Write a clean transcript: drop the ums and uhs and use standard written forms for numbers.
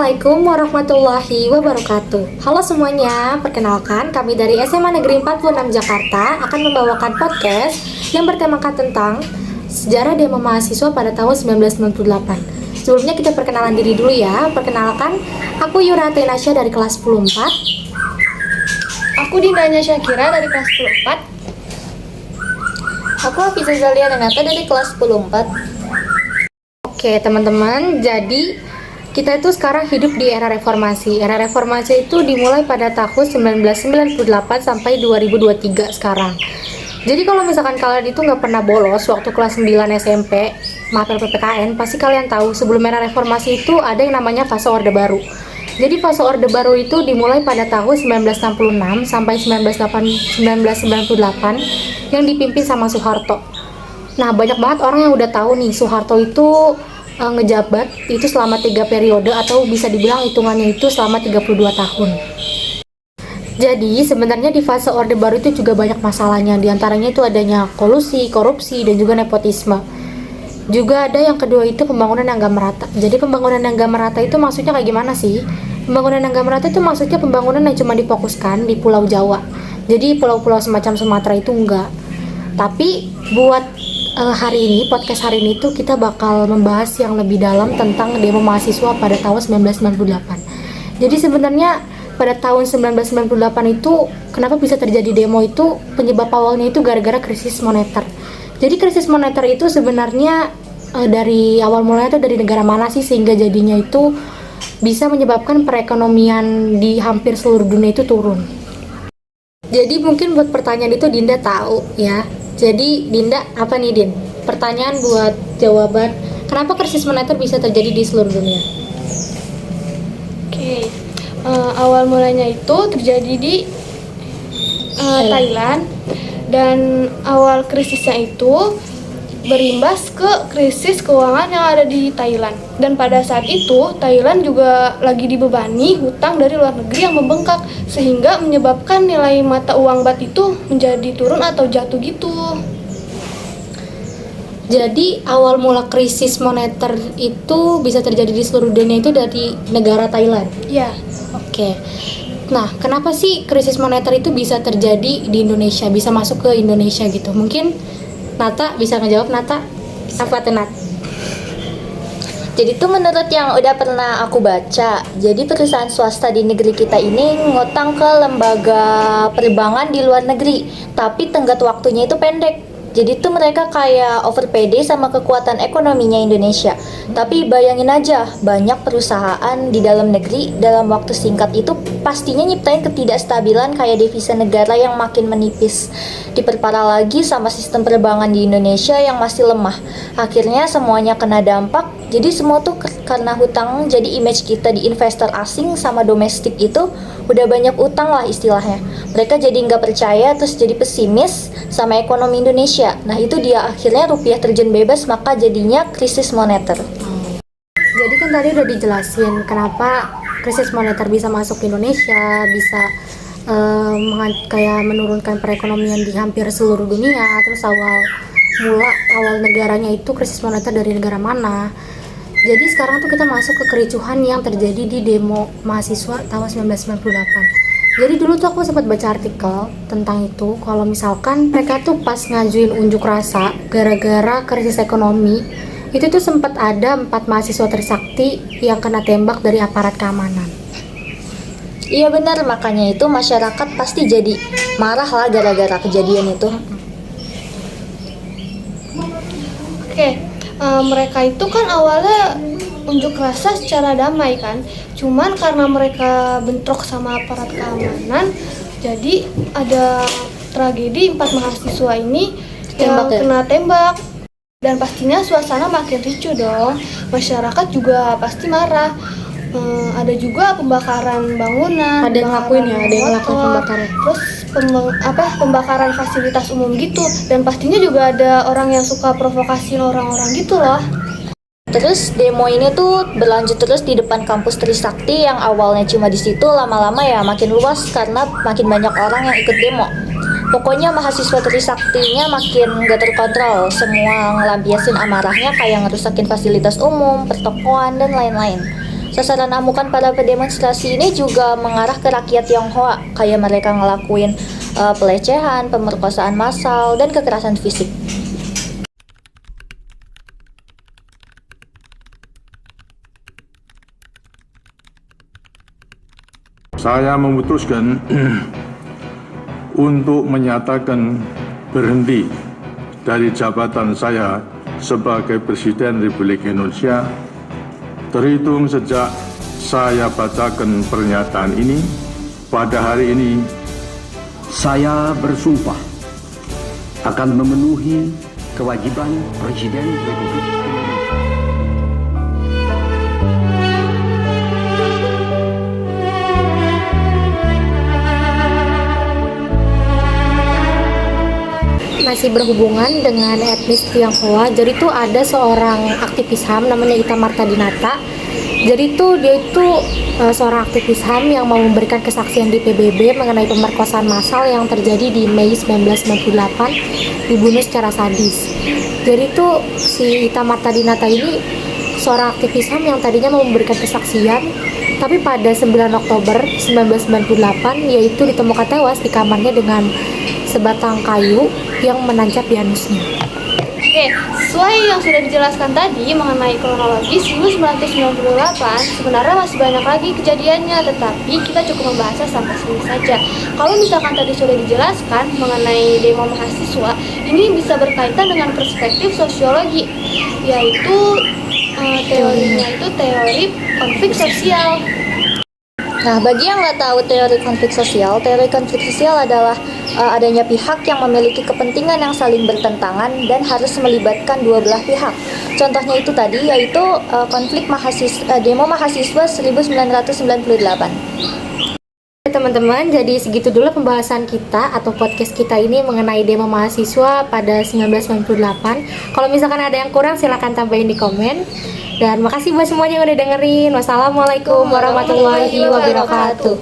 Assalamualaikum warahmatullahi wabarakatuh. Halo semuanya, perkenalkan kami dari SMA Negeri 46 Jakarta akan membawakan podcast yang bertemakan tentang sejarah demo mahasiswa pada tahun 1998. Sebelumnya kita perkenalan diri dulu ya. Perkenalkan, aku Yura Tenasya dari kelas 10 4. Aku Dindanya Syakira dari kelas 10 4. Aku Hafiza Zalia Renata dari kelas 10 4. Oke teman-teman, jadi kita itu sekarang hidup di era reformasi. Era reformasi itu dimulai pada tahun 1998 sampai 2023 sekarang. Jadi kalau misalkan kalian itu nggak pernah bolos waktu kelas 9 SMP, mapel PPKN, pasti kalian tahu sebelum era reformasi itu ada yang namanya fase Orde Baru. Jadi fase Orde Baru itu dimulai pada tahun 1966 sampai 1998 yang dipimpin sama Soeharto. Nah, banyak banget orang yang udah tahu nih Soeharto itu ngejabat itu selama 3 periode atau bisa dibilang hitungannya itu selama 32 tahun. Jadi sebenarnya di fase Orde Baru itu juga banyak masalahnya, diantaranya itu adanya kolusi, korupsi, dan juga nepotisme. Juga ada yang kedua itu pembangunan yang gak merata. Jadi pembangunan yang gak merata itu maksudnya kayak gimana sih? Pembangunan yang gak merata itu maksudnya pembangunan yang cuma difokuskan di Pulau Jawa. Jadi pulau-pulau semacam Sumatera itu enggak. Tapi buat hari ini, podcast hari ini tuh kita bakal membahas yang lebih dalam tentang demo mahasiswa pada tahun 1998. Jadi sebenarnya pada tahun 1998 itu kenapa bisa terjadi demo itu, penyebab awalnya itu gara-gara krisis moneter. Jadi krisis moneter itu sebenarnya dari awal mulanya itu dari negara mana sih sehingga jadinya itu bisa menyebabkan perekonomian di hampir seluruh dunia itu turun. Jadi mungkin buat pertanyaan itu Dinda tahu ya. Jadi Dinda, apa nih Din? Pertanyaan buat jawaban, kenapa krisis moneter bisa terjadi di seluruh dunia? Oke, awal mulanya itu terjadi di Thailand, dan awal krisisnya itu berimbas ke krisis keuangan yang ada di Thailand. Dan pada saat itu Thailand juga lagi dibebani hutang dari luar negeri yang membengkak, sehingga menyebabkan nilai mata uang baht itu menjadi turun atau jatuh gitu. Jadi awal mula krisis moneter itu bisa terjadi di seluruh dunia itu dari negara Thailand. Ya. Oke. Nah, kenapa sih krisis moneter itu bisa terjadi di Indonesia, bisa masuk ke Indonesia gitu? Mungkin Nata bisa ngejawab. Nata, apa tuh Nat? Jadi tuh menurut yang udah pernah aku baca, jadi perusahaan swasta di negeri kita ini ngutang ke lembaga penerbangan di luar negeri, tapi tenggat waktunya itu pendek. Jadi tuh mereka kayak over PD sama kekuatan ekonominya Indonesia. Tapi bayangin aja, banyak perusahaan di dalam negeri dalam waktu singkat itu pastinya nyiptain ketidakstabilan kayak devisa negara yang makin menipis. Diperparah lagi sama sistem penerbangan di Indonesia yang masih lemah. Akhirnya semuanya kena dampak. Jadi semua tuh karena hutang, jadi image kita di investor asing sama domestik itu udah banyak utang lah istilahnya. Mereka jadi nggak percaya, terus jadi pesimis sama ekonomi Indonesia. Nah itu dia akhirnya rupiah terjun bebas, maka jadinya krisis moneter. Jadi kan tadi udah dijelasin kenapa krisis moneter bisa masuk ke Indonesia, bisa kayak menurunkan perekonomian di hampir seluruh dunia. Terus awal negaranya itu krisis moneter dari negara mana. Jadi sekarang tuh kita masuk ke kericuhan yang terjadi di demo mahasiswa tahun 1998. Jadi dulu tuh aku sempat baca artikel tentang itu, kalau misalkan mereka tuh pas ngajuin unjuk rasa gara-gara krisis ekonomi, itu tuh sempat ada 4 mahasiswa Trisakti yang kena tembak dari aparat keamanan. Iya benar, makanya itu masyarakat pasti jadi marah lah gara-gara kejadian itu. Oke, mereka itu kan awalnya unjuk rasa secara damai kan, cuman karena mereka bentrok sama aparat keamanan, jadi ada tragedi 4 mahasiswa ini yang kena tembak. Dan pastinya suasana makin ricuh dong, masyarakat juga pasti marah. Ada juga pembakaran bangunan, Ada yang ngelakuin ya, ada yang ngelakuin pembakaran. Terus pembakaran fasilitas umum gitu, dan pastinya juga ada orang yang suka provokasiin orang-orang gitu loh. Terus demo ini tuh berlanjut terus di depan kampus Trisakti yang awalnya cuma di situ, lama-lama ya makin luas karena makin banyak orang yang ikut demo. Pokoknya mahasiswa Trisaktinya makin gak terkontrol, semua ngelampiasin amarahnya kayak ngerusakin fasilitas umum, pertokoan, dan lain-lain. Sasaran amukan para pedemonstrasi ini juga mengarah ke rakyat Tionghoa, kayak mereka ngelakuin pelecehan, pemerkosaan massal, dan kekerasan fisik. Saya memutuskan untuk menyatakan berhenti dari jabatan saya sebagai Presiden Republik Indonesia terhitung sejak saya bacakan pernyataan ini pada hari ini. Saya bersumpah akan memenuhi kewajiban Presiden Republik Indonesia. Masih berhubungan dengan etnis Tionghoa. Jadi tuh ada seorang aktivis HAM namanya Ita Marta Dinata. Jadi tuh dia itu seorang aktivis HAM yang mau memberikan kesaksian di PBB mengenai pemerkosaan massal yang terjadi di Mei 1998, dibunuh secara sadis. Jadi tuh si Ita Marta Dinata ini seorang aktivis HAM yang tadinya mau memberikan kesaksian, tapi pada 9 Oktober 1998 yaitu ditemukan tewas di kamarnya dengan sebatang kayu yang menancap di anusnya. Oke, sesuai yang sudah dijelaskan tadi mengenai kronologi 1998, sebenarnya masih banyak lagi kejadiannya, tetapi kita cukup membahasnya sampai sini saja. Kalau misalkan tadi sudah dijelaskan mengenai demo mahasiswa, ini bisa berkaitan dengan perspektif sosiologi, yaitu teorinya itu teori konflik sosial. Nah, bagi yang nggak tahu teori konflik sosial adalah adanya pihak yang memiliki kepentingan yang saling bertentangan dan harus melibatkan dua belah pihak. Contohnya itu tadi, yaitu konflik demo mahasiswa 1998. Teman-teman, jadi segitu dulu pembahasan kita atau podcast kita ini mengenai demo mahasiswa pada 1998. Kalau misalkan ada yang kurang silahkan tambahin di komen. Dan makasih buat semuanya yang udah dengerin. Wassalamualaikum warahmatullahi wabarakatuh.